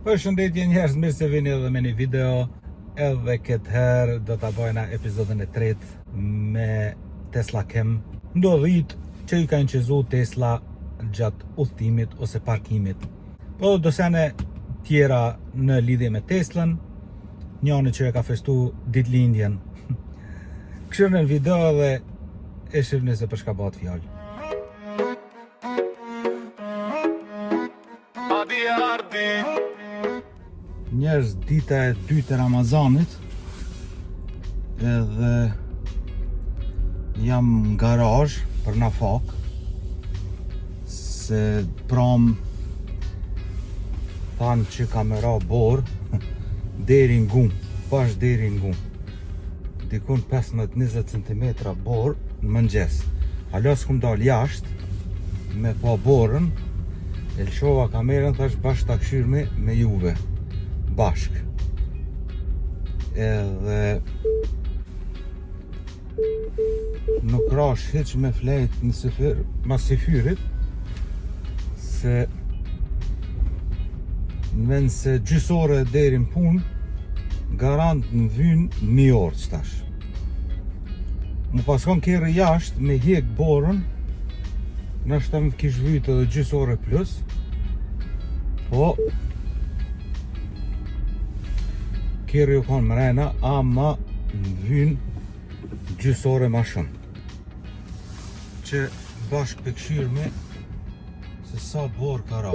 Përshëndetje njerëz, mirë se vini edhe me një video. Edhe këtë herë do ta bëjna episodin e tretë me Tesla Cam. Ndodhit që i kanë qezu Tesla gjatë udhëtimit ose parkimit. Po do sene tjera në lidhje me Teslën, njëri që e ka festu ditëlindjen. Kështu në video dhe e shihni se për çka bëhet fjalë. Njerëz, dita e dytë e Ramazanit edhe jam në garazh për na fak se prom thanë që kamera bor deri në gum, pash deri në gum, dikun 15-20 cm bor në mëngjes. Alas kum dal jashtë me pa borën, e lëshova kamerën, thash bashkë ta këshyrmi me juve bashk. Edhe nuk rash hiç me flejt në sifir, mas sifirit, se në vend se gjysore deri në punë, garant në vynë 1 orë qëtash. Mu paskon kjerë jashtë me hjek borën, nështë më kish vyjt edhe gjysore plus, po kjerë ju konë mrena, ama në vynë gjysore ma shumë. Që bashkë për këshirëmi se sa borë ka ra.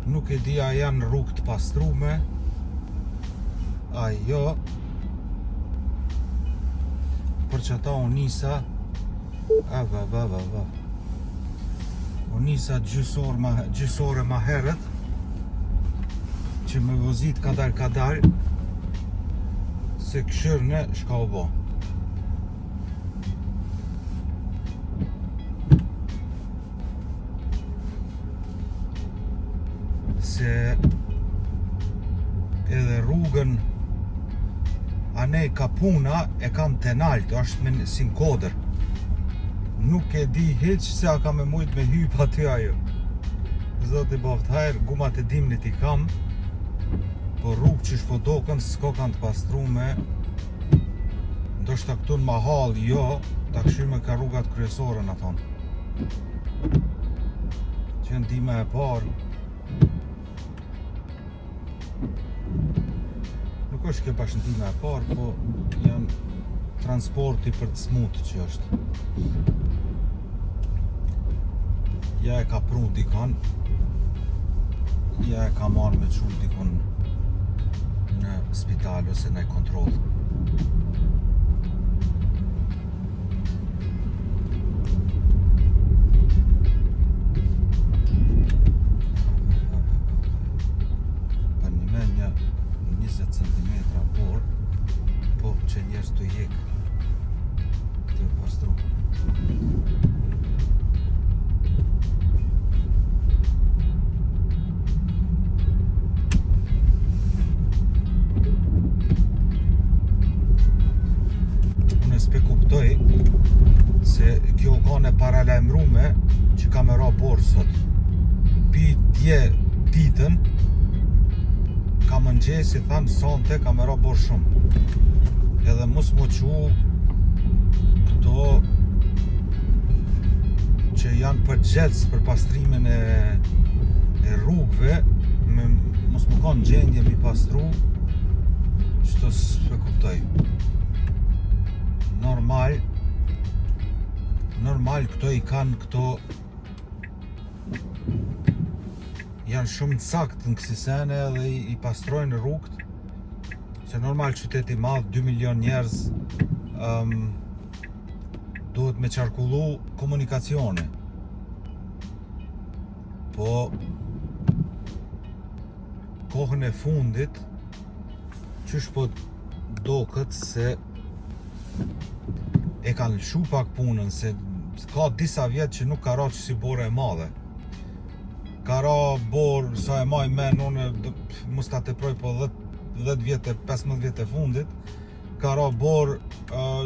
Nuk e di a janë rrugë të pastrume, a jo, për që ata unë nisa, unë nisa gjysore ma herët, që me vozit kadar, se këshirëne shka u bo. Se edhe rrugën anej ka puna e kam tenalt, është me si në kodër. Nuk e di hiç se a ka me mujt me hyp aty ajo. Zoti boft hajr, gumat e dimnit i kam, po rrugë që shpodokën s'ko kanë të pastrume, ndoshta këtu në mahall jo, ta këshyme ka rrugat kryesore në thonë. Që në dime e parë, nuk është kjo bashkë ndime e parë, po janë transporti për të smutë që është. Ja e ka pru dikon, ja e ka marrë me qull dikon në spital ose në kontroll. Për një menja 20 cm por, po që njerës të jek të pastru. Unë s'pe kuptoj se kjo ka në paralajmërume që kamera borë sot. Pi dje ditën, ka mëngjesi thanë sonte kamera borë shumë. Edhe mos më qu këto që janë përgjec për pastrimin e rrugëve, mos më kanë gjendje mi pastru, qëto s'pe kuptoj. Normal këto i kanë këto janë shumë të sakt në kësi sene dhe i pastrojnë rrugët, se normal qyteti madh 2 milion njerëz duhet me qarkullu komunikacione. Po kohën e fundit qysh po doket se e kanë lëshu pak punën, se ka disa vjetë që nuk ka ra që si borë e madhe. Ka ra borë, sa e maj men, unë mos ta teproj po 10 vjetë, 15 vjetë e fundit, ka ra borë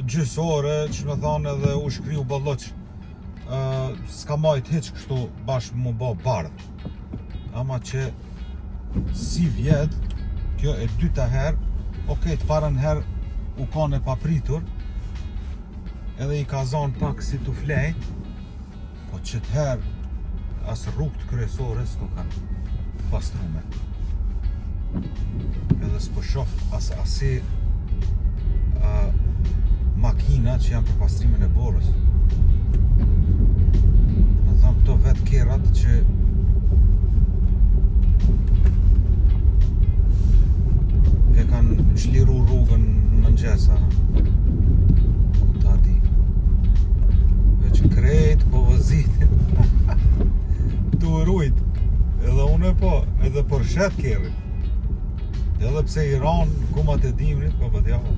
gjysore, që me thonë edhe u shkriju balloq. S'ka majt hiq kështu bashkë mu bo bardh. Ama që si vjet, kjo e dyta herë, okej, të parën herë u kanë e papritur, edhe i ka zonë pak si të flej, po që të herë asë rrugët kryesore s'ko kanë pastrume. Edhe s'po shoh asi makina që janë për pastrimin e borës. Në thamë këto vetë kerat që e kanë çliru rrugën në mëngjesa. Ku ta di. Veç krejt po vëzitin. Tu rujt. Edhe unë po, edhe për shet kerri. Edhe pse i ranë kumat e dimrit, po për djava.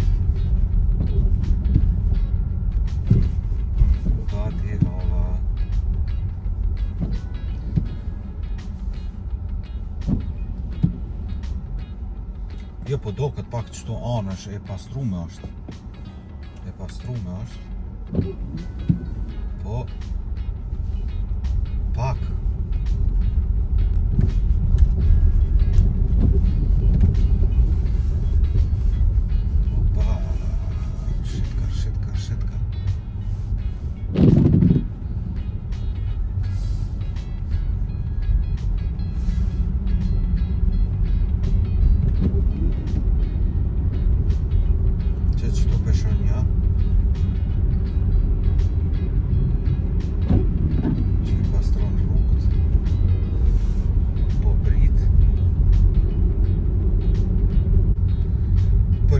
Ku ta di, hava. Jo, po do këtë pak qëto anësh e pastrume është. E pastrume është. Po pak. Opa, shitka.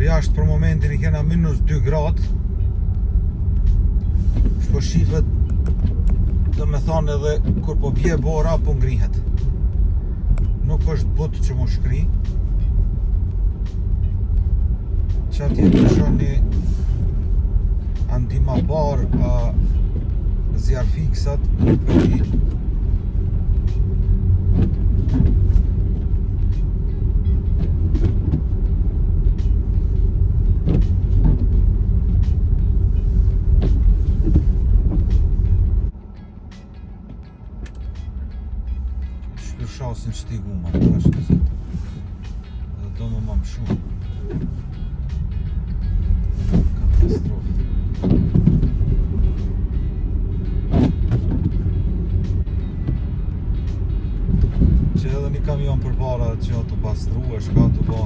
Jashtë për momentin i kena minus 2 gradë. Shpo shifet, dhe me thonë edhe kur po bje bora, po ngrihet. Nuk është butë që mu shkri. Që atje të shoni andima bar zjarë fiksat, për i shasin qëti guma të ashtë nëzit. Dhe do më më shumë. Katastrofë. Që edhe një kamion për para që të pastru e shka të ba,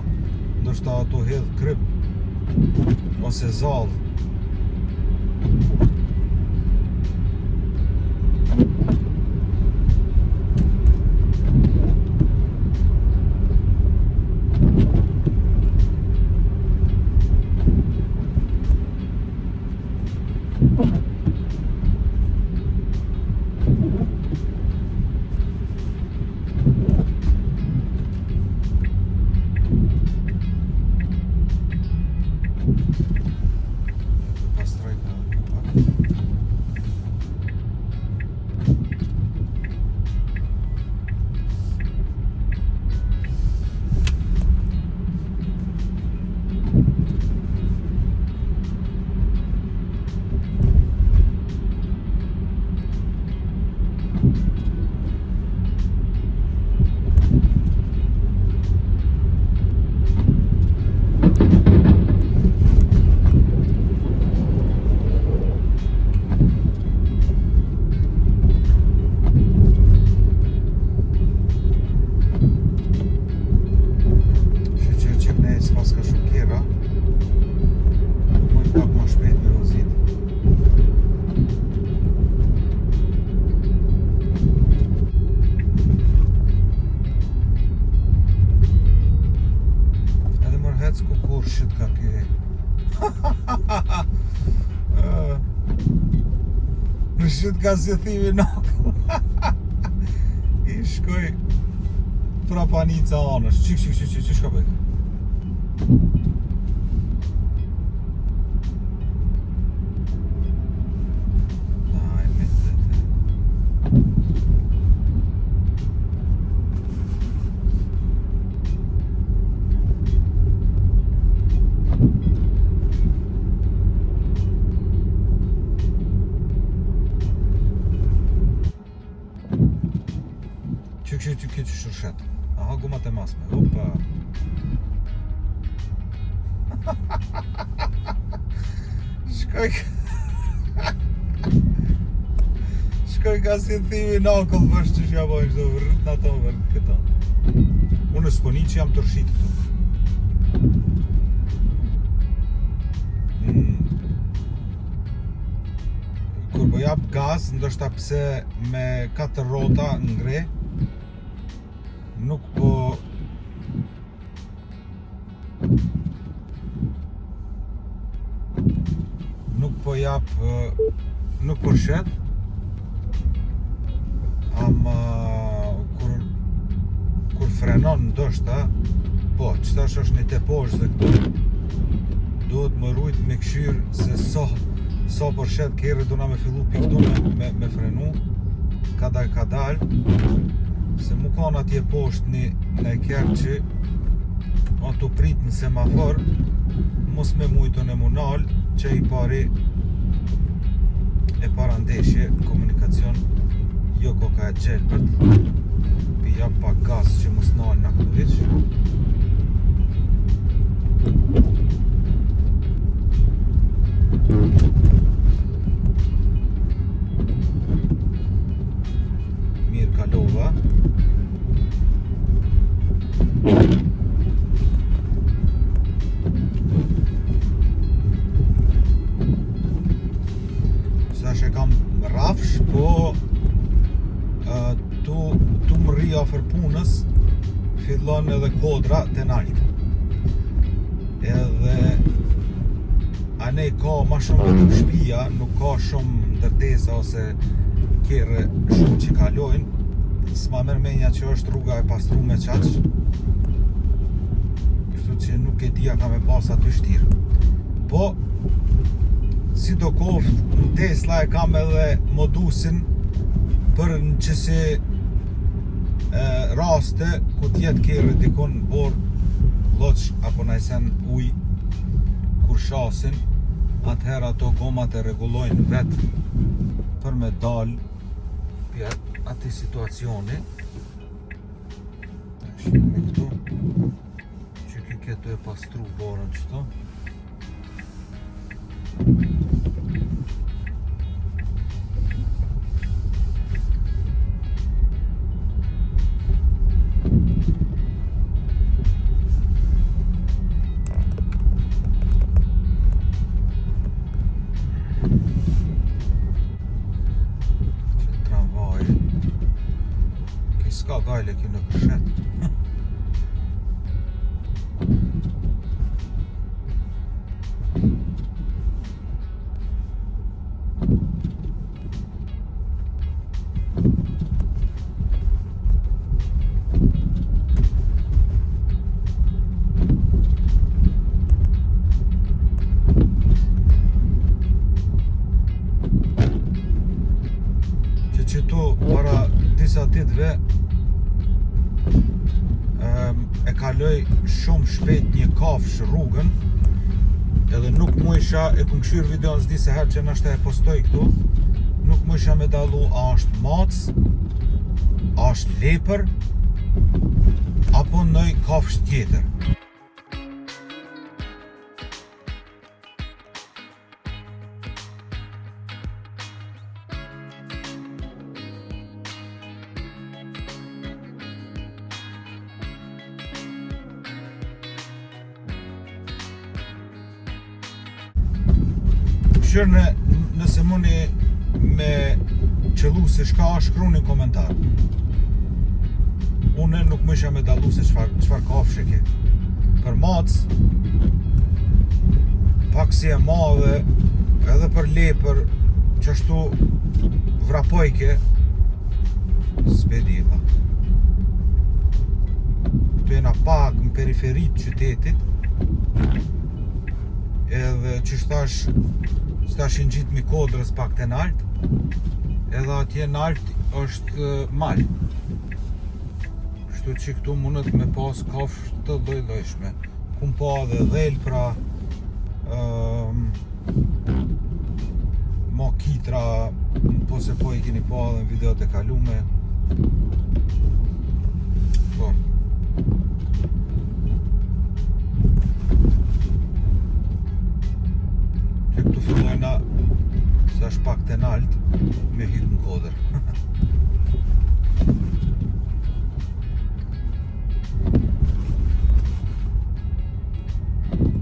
ndoshta ato hedh kryp ose zallë. Në shqit ka si thimi naku. I shkoj prapanica anësh. Qik, shka bëjtë? Aj, me të që shurshet. Aha, gumat e masme. Opa. Shkoj ka si thimi në akull vësh që shja bojnë shdo vërrit në ato vërrit këta. Unë s'poni që jam të rshit këtu. Kur po jap gaz, ndoshta pse me 4 rrota ngre, nuk po jap, nuk po shet, ama kur frenon ndoshta, po, qëtash është një te poshtë dhe këtu, duhet më rujt me këshyrë se so për shet kere do na me fillu piktu me frenu, kadal, se mu kanë atje poshtë në kjerë që ato prit në semafor, mos me mujton e munal, që i pari e parandeshje, komunikacion, jo koka e gjelbët, pi jap pak gaz që mos nal në këtu hiq. Mirë kalova. Sash e kam rafsh, po tu më rri afer punës, fillon edhe kodra të nalt. Edhe anej ka ma shumë vetëm shpia, nuk ka shumë ndërtesa ose kere shumë që kalojnë. S'ma mërmenja që është rruga e pastru me qaq, kështu që nuk e dia ka me pas aty shtirë. Po, si do koft në Tesla e kam edhe modusin për në qësi raste ku tjetë kere dikon bor loq apo najsen uj kur shasin, atëherë ato gomat e regulojnë vetë për me dal për ati situacioni. Shqip me këtu që ki ketu e pastru borën qëto. Ska gajle kjo në përshet. Që tu para disa ditëve e kaloj shumë shpejt një kafsh rrugën, edhe nuk mu isha, e këm këshyrë videon s'di se herë që nështë e postoj këtu, nuk mu isha me dalu a është mac, a është lepër, apo nëj kafsh tjetër. Nëse muni me qëllu se shka shkru një komentar. Une nuk më isha me dallu se qfar kafshë ke. Për mac, pak si e madhe, edhe për lepër, qështu vrapojke, s'pedi pa. Këtu jena pak në periferit qytetit, edhe që stashin gjitë mi kodrës pak të nalt, edhe atje nalt është mal. Kështu që këtu mundet me pas kafsh të lloj-llojshme. Kum pa dhe dhelpra, makitra, po se po i keni pa dhe në videot e kalume. Po. Që këtu fillojna se është pak të nalt me hypë në kodër.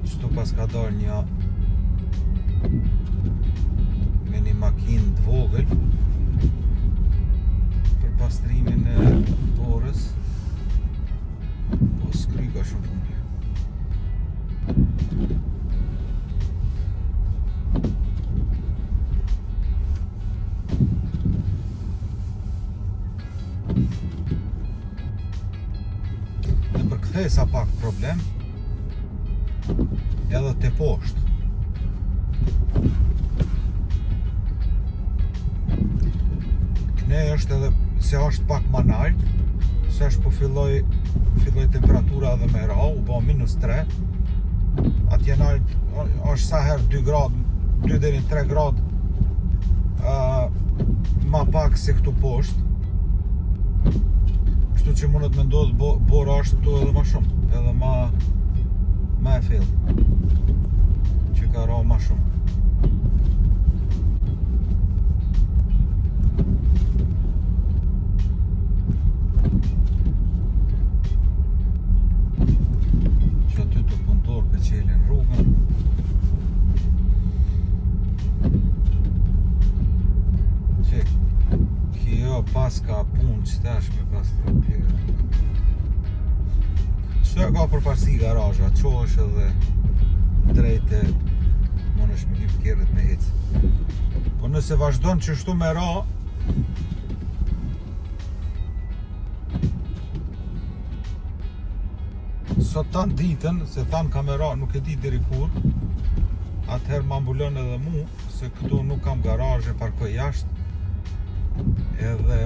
Qëtu pas ka dalë një me një makinë të vogël për pastrimin e dorës. Po s'kry ka shumë punë. Dhe për kthej sa pak problem edhe të poshtë. Kënej është edhe se është pak ma nalt, se është po filloj temperatura edhe me ra, u bo -3. Atje nalt është sa herë 2 gradë, 2 deri në 3 gradë ma pak se këtu poshtë. Kështu që mundet me ndodhë bora është këtu edhe ma shumë, edhe ma e fill, që ka ra ma shumë. Që aty të punëtor për qelin rrugën. Që kjo pas ka punë qëtash me pastru kjo. Qëto e ka përparsi garajha, qosh edhe drejte mund është me hypë kjerët me hecë. Po nëse vazhdon qështu me ra, sot tanë ditën, se tanë kamera nuk e di deri kur, atëherë m'ambulon edhe mu, se këtu nuk kam garazhe, parkoj jashtë, edhe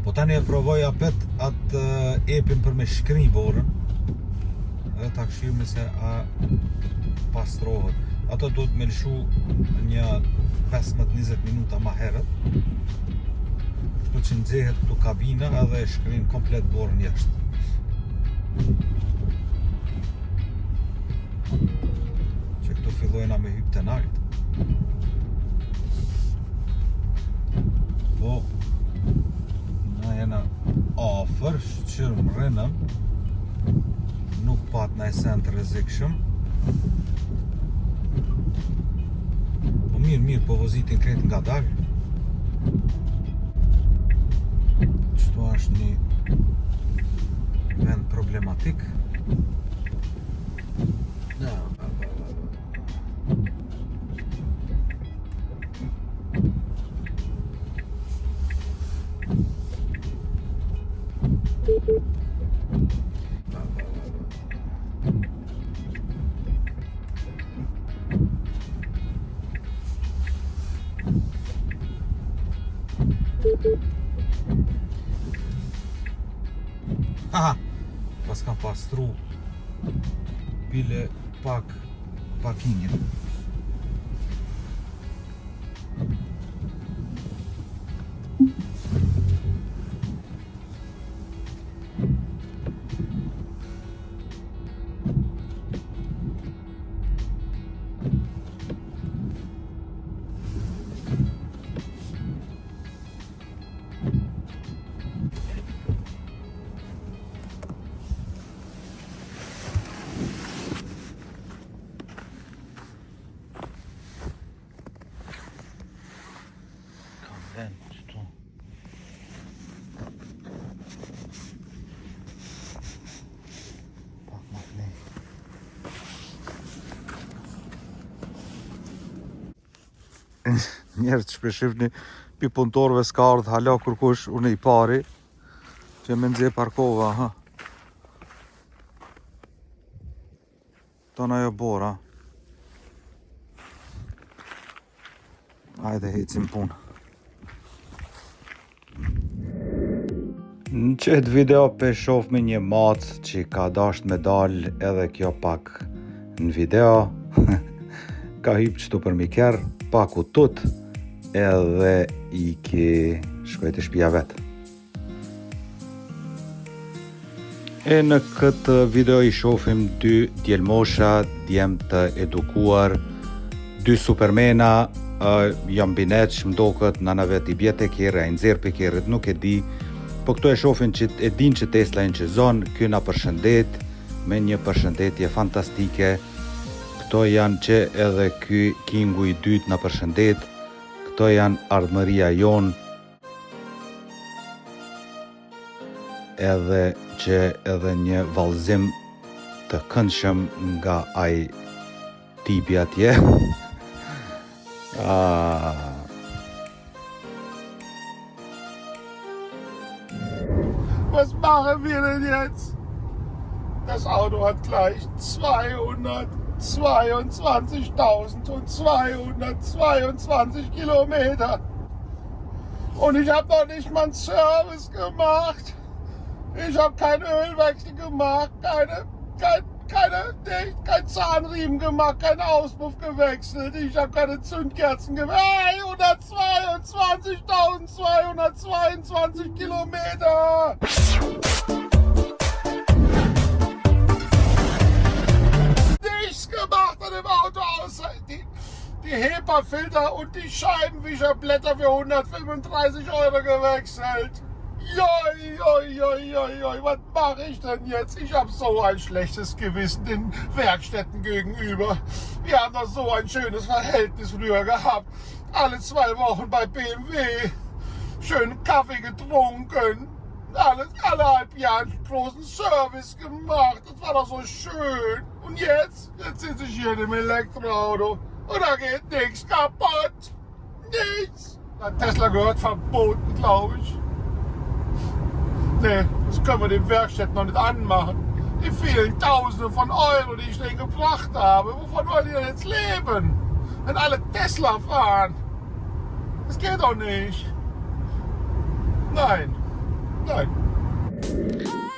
po tani e provoj apet atë epin për me shkri borën, edhe ta këshirë se a pastrohet. Ato do të me lëshu një 15-20 minuta ma herët, kështu që nxehet këtu kabina edhe e shkrin komplet borën jashtë. Që këtu fillojna me hypë të nalt. Po na jena afër, shqyrëm rënëm, nuk pat na e sen të rrezikshëm. Po mirë, po vozitin krejt nga dalë. Qëtu është një vend problematik. Aha, pas kam pastru bile pak parkingin. Njerë që shpeshifni pi punëtorve s'ka ardhë hala kërkush unë i pari që me nëzje parkova, ha. Tona jo bora. Hajde hecim punë. Në qëtë video për shofmi një macë që ka dasht me dal edhe kjo pak në video. Ka hypë qëtu për miker, pak u tut, edhe i ki shkoj të shpia vetë. E në këtë video I shohim dy djelmosha, djem të edukuar, dy supermena, jam binet që mdoket nanave t'i bjet e kjerë, a I nxerë për kjerët, nuk e di, po këto e shohim që e din që Tesla e në që zonë, kjo na përshëndet, me një përshëndetje fantastike, këto janë që edhe ky Kingu I dytë na përshëndet, këto janë ardhmëria jonë, edhe që edhe një vallëzim të këndshëm nga ai tipi atje. Was machen wir denn jetzt? Das Auto hat gleich 222.222 Kilometer. Und ich habe noch nicht mal einen Service gemacht. Ich habe keinen Ölwechsel gemacht, kein Zahnriemen gemacht, keinen Auspuff gewechselt. Ich habe keine Zündkerzen gemacht. Hey, 122.222 Kilometer! Nichts gemacht an dem Auto, außer die HEPA-Filter und die Scheibenwischerblätter für 135 € gewechselt. Joi, was mache ich denn jetzt? Ich habe so ein schlechtes Gewissen den Werkstätten gegenüber. Wir haben doch so ein schönes Verhältnis früher gehabt. Alle 2 Wochen bei BMW. Schönen Kaffee getrunken. Alle halb Jahre einen großen Service gemacht. Das war doch so schön. Und jetzt sitze ich hier in dem Elektroauto. Und da geht nichts kaputt. Nichts. Tesla gehört verboten, glaube ich. Nee, das können wir den Werkstätten noch nicht anmachen. Die vielen Tausende von Euro, die ich denen gebracht habe. Wovon wollen die denn jetzt leben? Wenn alle Tesla fahren. Das geht doch nicht. Nein.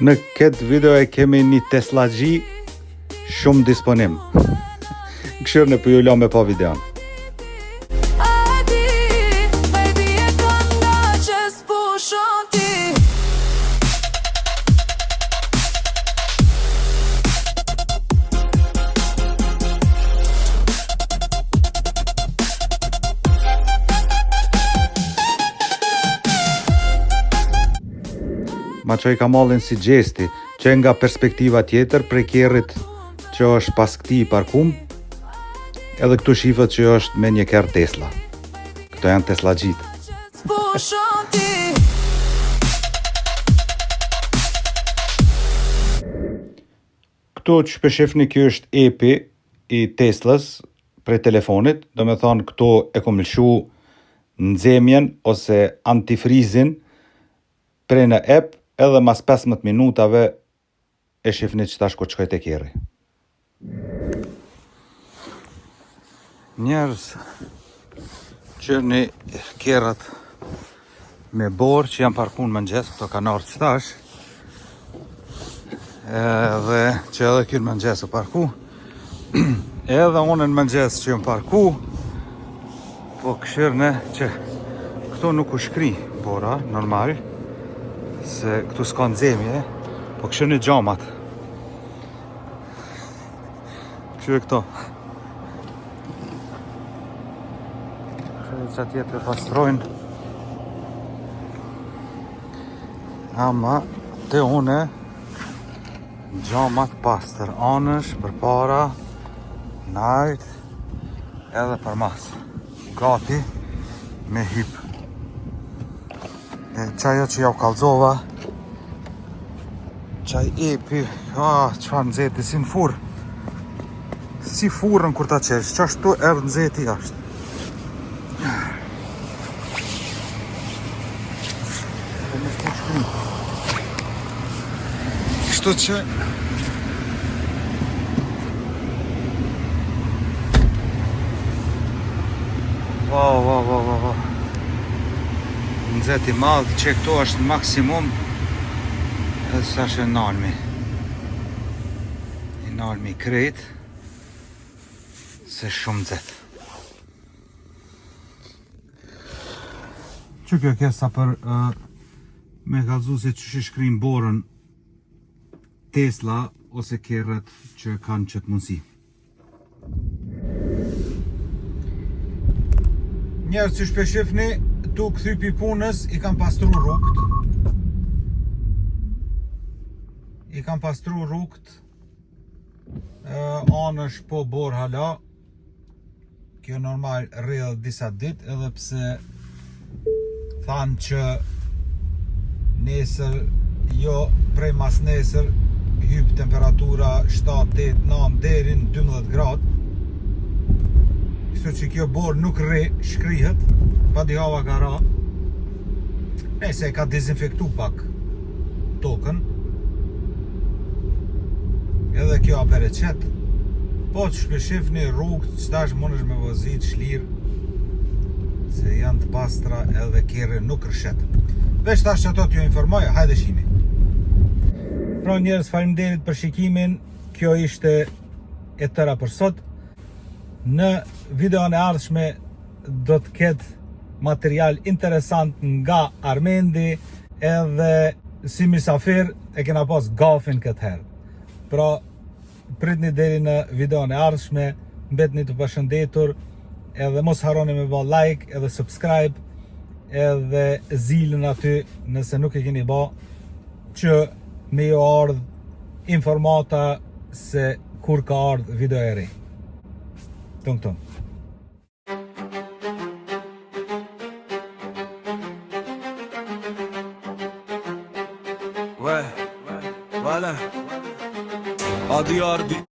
Në këtë video e kemi një Tesla G shumë disponim. Këshirë në për ju lo me po videon. Ma që I ka mallin si gjesti, që nga perspektiva tjetër prej kerrit që është pas këtij parkum, edhe këtu shifët që është me një kerr Tesla. Këto janë Tesla G-t. Këtu që shifni kjo është epi I Teslas prej telefonit, do me thonë këtu e kom lëshu nxemjen ose antifrizin prej në app, edhe mas 15 minutave e shifni që tash ku qëkoj të kjeri. Njerës që një kjerat me borë që janë parku në mëngjes, këto kanë orë qëtash, edhe që edhe kjërë mëngjes o parku, edhe unë në mëngjes që jënë parku, po këshirëne që këto nuk u shkri bora, normal, se këtu s'ka nxemje, po këshirë një gjamat. Këshirë këto. Këshirë që atjetë e pastrojnë. Ama, te une, gjamat pastër anësh, për para, najt, edhe për mas. Gati, me hip. Qajo që ja u kalzova, qaj epi, qëfar nxeti si në furë, si furën kur ta qesh, qashtu erdë nxeti jashtë. Kështu që Wow. Nxeti madhë që këto është maksimum edhe sa është nalmi. I nalmi krejt se shumë nxet. Që kjo sa për me kallëzu se që shkrim borën Tesla ose kerret që kanë qëtë mundësi. Njerëz që shpeshifni, tu këthypi punës, i kam pastru rrugët. I kam pastru rrugët. Anë është po bor hala. Kjo normal rrjedh disa dit, edhe pse thanë që nesër, jo prej mas nesër, hyp temperatura 7, 8, 9 deri në 12 gradë. Kështu që kjo borë nuk shkrihet, pa di hava ka ra. Nëse ka dezinfektu pak tokën. Edhe kjo apere qetë. Po të shpeshifni rrugët, qëtash mundesh me vozit shlirë, se janë të pastra edhe kerre nuk rrshet. Veç tash që ato t'ju informoj, hajde shimi. Pra njerëz, faleminderit për shikimin, kjo ishte e tëra për sot. Në videon e ardhshme do të ketë material interesant nga Armendi, edhe si misafir e kena pas gafin këtë herë. Pra, pritni deri në videon e ardhshme, mbetni të përshëndetur, edhe mos harroni me bë like edhe subscribe, edhe zilën aty nëse nuk e keni bë, që me ju ardh informata se kur ka ardh video e re. Tung. Ouais, voilà. Adi ardi.